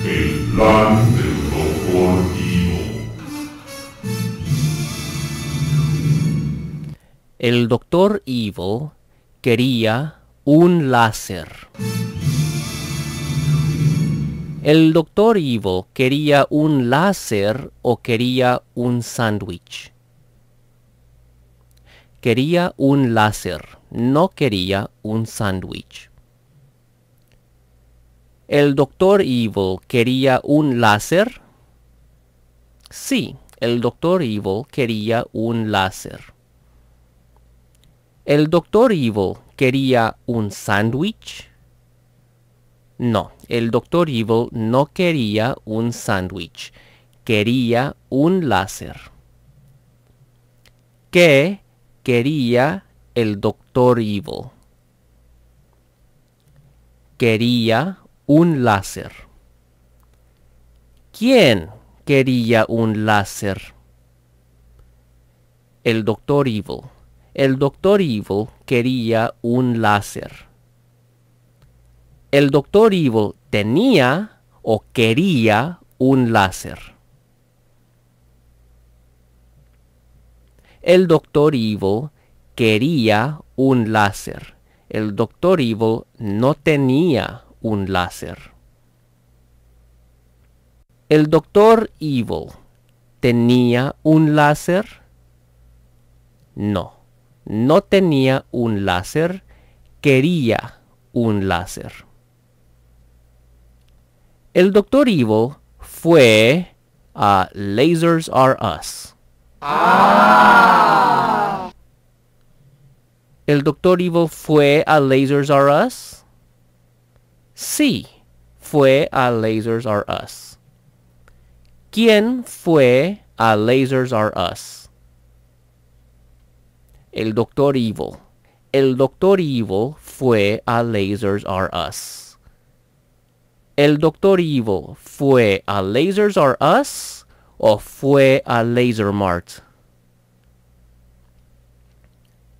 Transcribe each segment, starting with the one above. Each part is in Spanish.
El plan del Doctor Evil. El Doctor Evil quería un láser. ¿El Doctor Evil quería un láser o quería un sándwich? Quería un láser, no quería un sándwich. ¿El Doctor Evil quería un láser? Sí, el Doctor Evil quería un láser. ¿El Doctor Evil quería un sándwich? No, el Doctor Evil no quería un sándwich. Quería un láser. ¿Qué quería el Doctor Evil? Quería un láser. ¿Quién quería un láser? El Doctor Evil. El Doctor Evil quería un láser. El Doctor Evil tenía o quería un láser. El Doctor Evil quería un láser. El Doctor Evil no tenía un láser. ¿El Doctor Evil tenía un láser? No, no tenía un láser. Quería un láser. El Doctor Evil fue a Lasers R Us. ¿El Doctor Evil fue a Lasers R Us? Sí, fue a Lasers R Us. ¿Quién fue a Lasers R Us? El Doctor Evil. El Doctor Evil fue a Lasers R Us. ¿El Doctor Evil fue a Lasers R Us o fue a Laser Mart?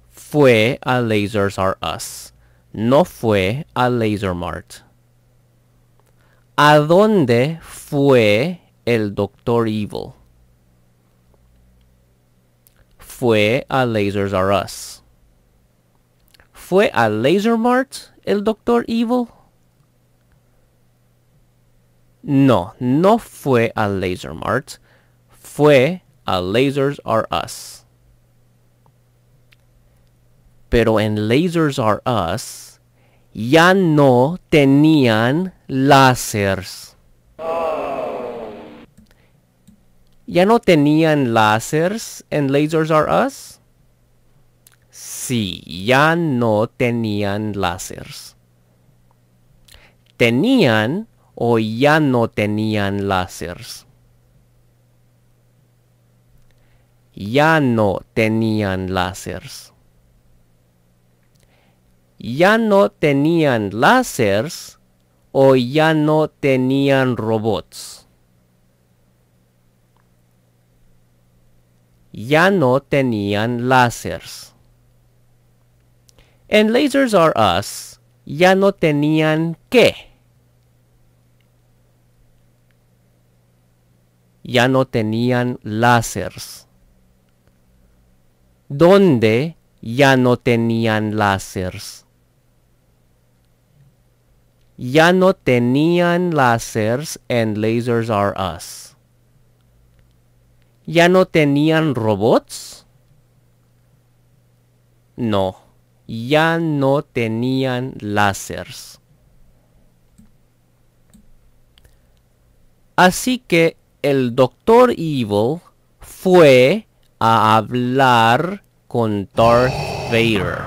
Fue a Lasers R Us. No fue a Laser Mart. ¿A dónde fue el Doctor Evil? Fue a Lasers R Us. ¿Fue a Laser Mart el Doctor Evil? No, no fue a Laser Mart. Fue a Lasers R Us. Pero en Lasers R Us ya no tenían láseres. ¿Ya no tenían láseres en Lasers R Us? Sí, ya no tenían láseres. ¿Tenían o ya no tenían láseres? Ya no tenían láseres. ¿Ya no tenían láseres o ya no tenían robots? Ya no tenían láseres. En Lasers R Us, ya no tenían ¿qué? Ya no tenían láseres. ¿Dónde ya no tenían láseres? Ya no tenían láseres en Lasers R Us. ¿Ya no tenían robots? No, ya no tenían láseres. Así que el Doctor Evil fue a hablar con Darth Vader.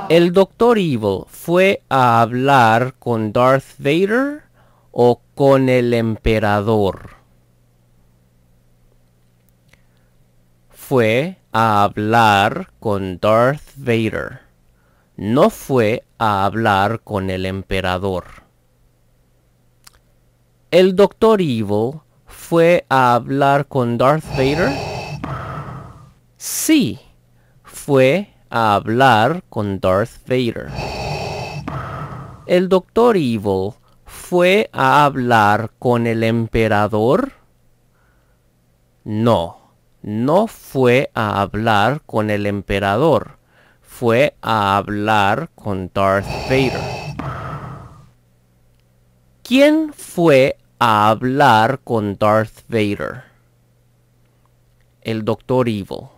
¿El Doctor Evil fue a hablar con Darth Vader o con el Emperador? Fue a hablar con Darth Vader. No fue a hablar con el Emperador. ¿El Doctor Evil fue a hablar con Darth Vader? Sí, fue a hablar con Darth Vader. ¿El Doctor Evil ¿Fue a hablar con el emperador? No, no fue a hablar con el emperador. Fue a hablar con Darth Vader. ¿Quién fue a hablar con Darth Vader? El Dr. Evil.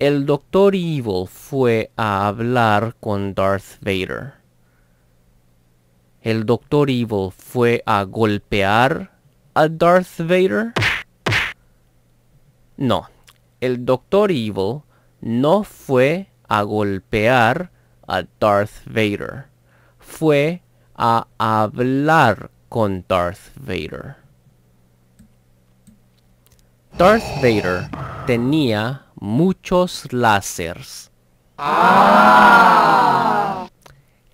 El Dr. Evil fue a hablar con Darth Vader. ¿El Dr. Evil fue a golpear a Darth Vader? No, el Dr. Evil no fue a golpear a Darth Vader. Fue a hablar con Darth Vader. Darth Vader tenía muchos láseres.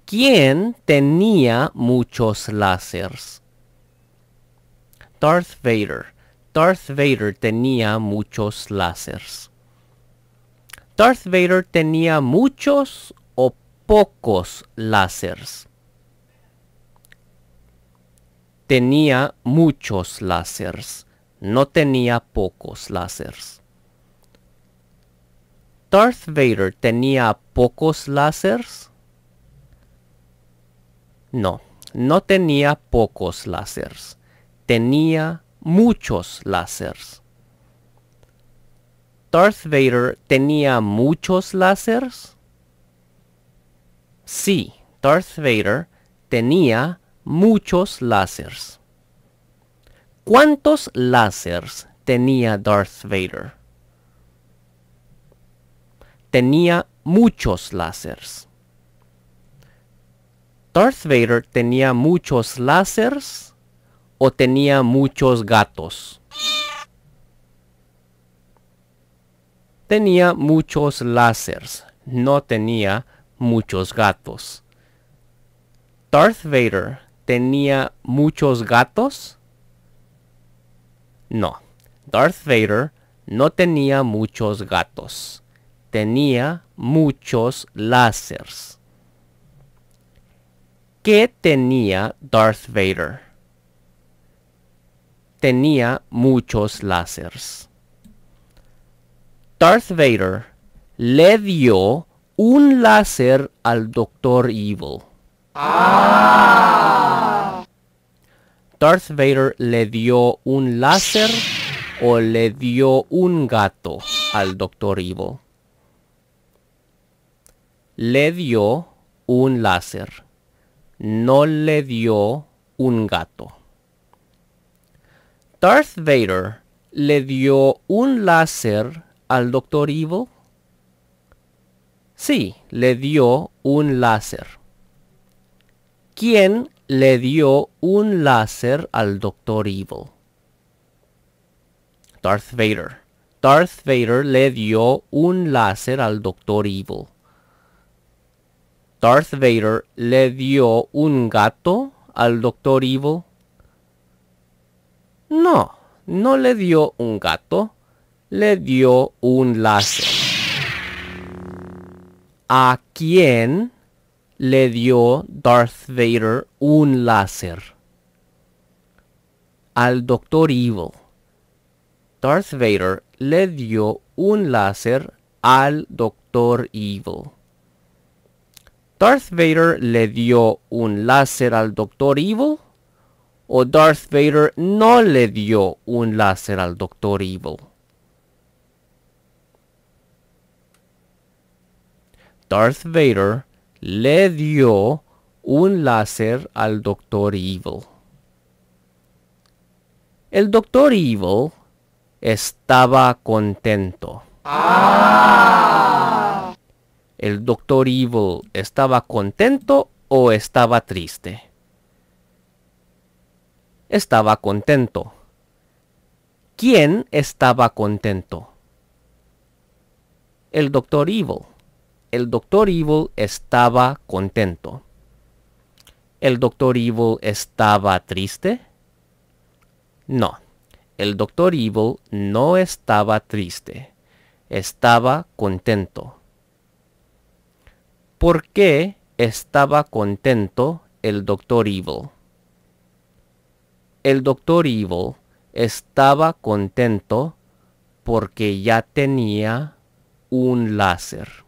¿Quién tenía muchos láseres? Darth Vader. Darth Vader tenía muchos láseres. Darth Vader tenía muchos o pocos láseres. Tenía muchos láseres. No tenía pocos láseres. Darth Vader tenía pocos láseres. No, no tenía pocos láseres. Tenía muchos láseres. ¿Darth Vader tenía muchos láseres? Sí, Darth Vader tenía muchos láseres. ¿Cuántos láseres tenía Darth Vader? Tenía muchos láseres. ¿Darth Vader tenía muchos láseres o tenía muchos gatos? Tenía muchos láseres, no tenía muchos gatos. ¿Darth Vader tenía muchos gatos? No, Darth Vader no tenía muchos gatos. Tenía muchos láseres. ¿Qué tenía Darth Vader? Tenía muchos láseres. Darth Vader le dio un láser al Dr. Evil. Darth Vader le dio un láser o le dio un gato al Dr. Evil. Le dio un láser. No le dio un gato. Darth Vader le dio un láser al Dr. Evil. Sí, le dio un láser. ¿Quién le dio un láser al Dr. Evil? Darth Vader. Darth Vader le dio un láser al Dr. Evil. Darth Vader le dio un gato al Dr. Evil. No, no le dio un gato. Le dio un láser. ¿A quién le dio Darth Vader un láser? Al Dr. Evil. Darth Vader le dio un láser al Dr. Evil. ¿Darth Vader le dio un láser al Dr. Evil? ¿O Darth Vader no le dio un láser al Dr. Evil? Darth Vader le dio un láser al Dr. Evil. El Dr. Evil estaba contento. ¿El Dr. Evil estaba contento o estaba triste? Estaba contento. ¿Quién estaba contento? El Dr. Evil. El Dr. Evil estaba contento. ¿El Dr. Evil estaba triste? No. El Dr. Evil no estaba triste. Estaba contento. ¿Por qué estaba contento el Dr. Evil? El Dr. Evil estaba contento porque ya tenía un láser.